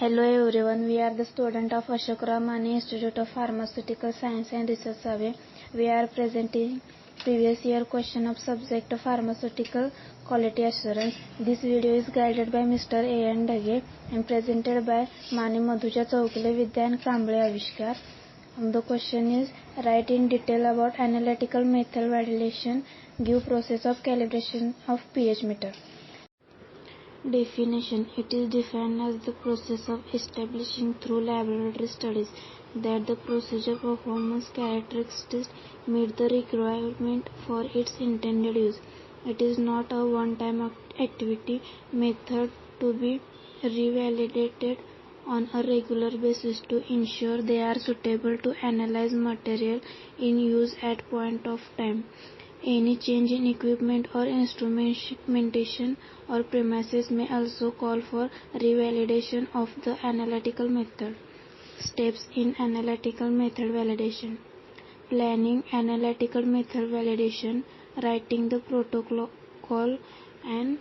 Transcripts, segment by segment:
Hello everyone, we are the student of Ashok Ramani Institute of Pharmaceutical Science and Research Survey. We are presenting previous year question of subject Pharmaceutical Quality Assurance. This video is guided by Mr. A.N. Dage and presented by Mani Madhuja Chaukale Vidyan Kamble Avishkar. The question is, write in detail about analytical method validation, give process of calibration of pH meter. Definition: it is defined as the process of establishing through laboratory studies that the procedure performance characteristics meet the requirement for its intended use. It is not a one-time activity method to be revalidated on a regular basis to ensure they are suitable to analyze material in use at point of time. Any change in equipment or instrumentation or premises may also call for revalidation of the analytical method. Steps in analytical method validation: planning analytical method validation, writing the protocol and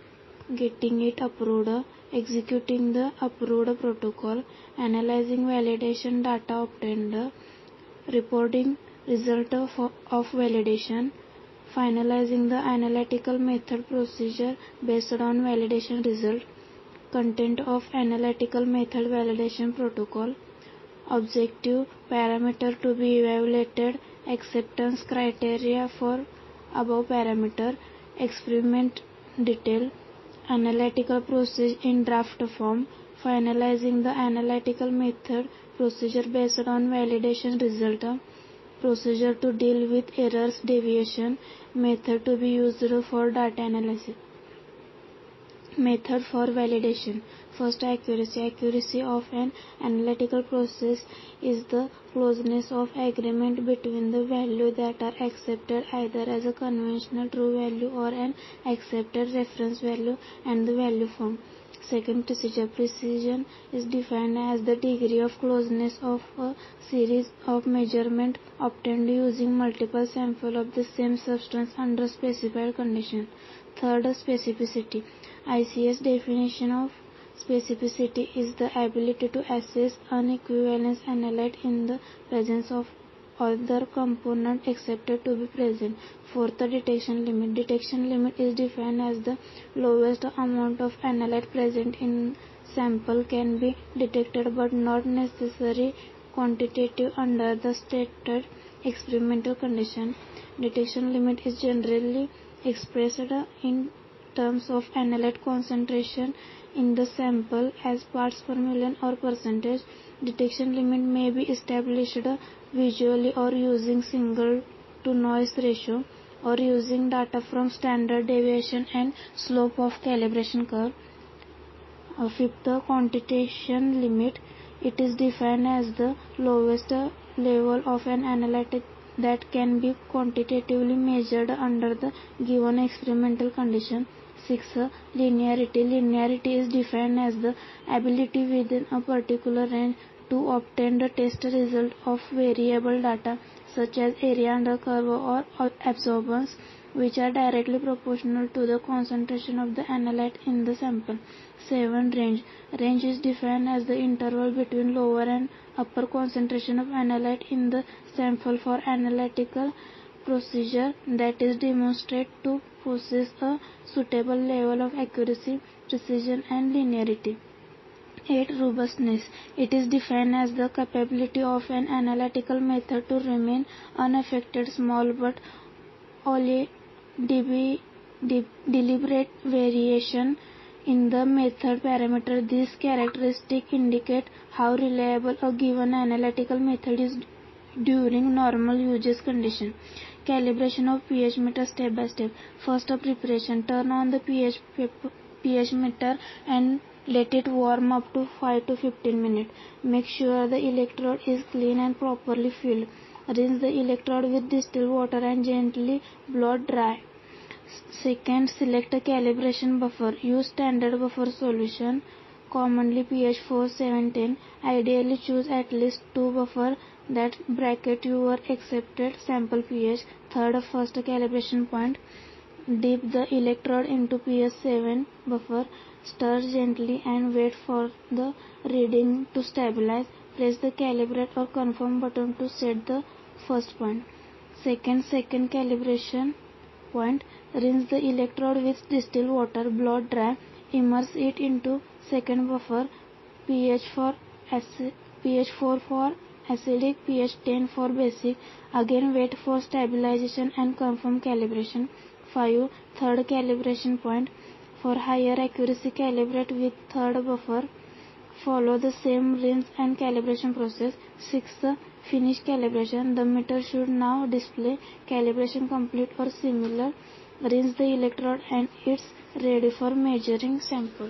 getting it approved, executing the approved protocol, analyzing validation data obtained, reporting result of validation, finalizing the analytical method procedure based on validation result, content of analytical method validation protocol, objective parameter to be evaluated, acceptance criteria for above parameter, experiment detail, analytical process in draft form, finalizing the analytical method procedure based on validation result, procedure to deal with errors, deviation, method to be used for data analysis. Method for validation. First, accuracy. Accuracy of an analytical process is the closeness of agreement between the value that are accepted either as a conventional true value or an accepted reference value and the value found. Second, procedure. Precision is defined as the degree of closeness of a series of measurement obtained using multiple samples of the same substance under specified conditions. Third, specificity. ICS definition of specificity is the ability to assess an equivalence analyte in the presence of other component accepted to be present. Fourth, detection limit. Detection limit is defined as the lowest amount of analyte present in sample can be detected but not necessarily quantitative under the stated experimental condition. Detection limit is generally expressed in terms of analyte concentration in the sample as parts per million or percentage. Detection limit may be established visually or using signal to noise ratio or using data from standard deviation and slope of calibration curve. Fifth, quantitation limit. It is defined as the lowest level of an analyte that can be quantitatively measured under the given experimental condition. 6. Linearity. Linearity is defined as the ability within a particular range to obtain the test result of variable data such as area under curve or absorbance, which are directly proportional to the concentration of the analyte in the sample. 7. Range. Range is defined as the interval between lower and upper concentration of analyte in the sample for analytical procedure that is demonstrated to possess a suitable level of accuracy, precision and linearity. 8. Robustness. It is defined as the capability of an analytical method to remain unaffected small but only deliberate variation in the method parameter. These characteristics indicate how reliable a given analytical method is during normal usage condition. Calibration of pH meter step by step. First, preparation. Turn on the pH meter and let it warm up to 5 to 15 minutes. Make sure the electrode is clean and properly filled. Rinse the electrode with distilled water and gently blow dry. Second, select a calibration buffer. Use standard buffer solution, commonly pH 4-7-10. Ideally choose at least 2 buffer that bracket your accepted sample pH. Third, first calibration point. Dip the electrode into PS7 buffer, stir gently and wait for the reading to stabilize. Press the calibrate or confirm button to set the first point. Second calibration point. Rinse the electrode with distilled water, blow dry, immerse it into second buffer, pH 4 for acidic, pH 10 for basic. Again wait for stabilization and confirm calibration. 5. Third calibration point. For higher accuracy, calibrate with third buffer. Follow the same rinse and calibration process. 6. Finish calibration. The meter should now display calibration complete or similar. Rinse the electrode and it's ready for measuring sample.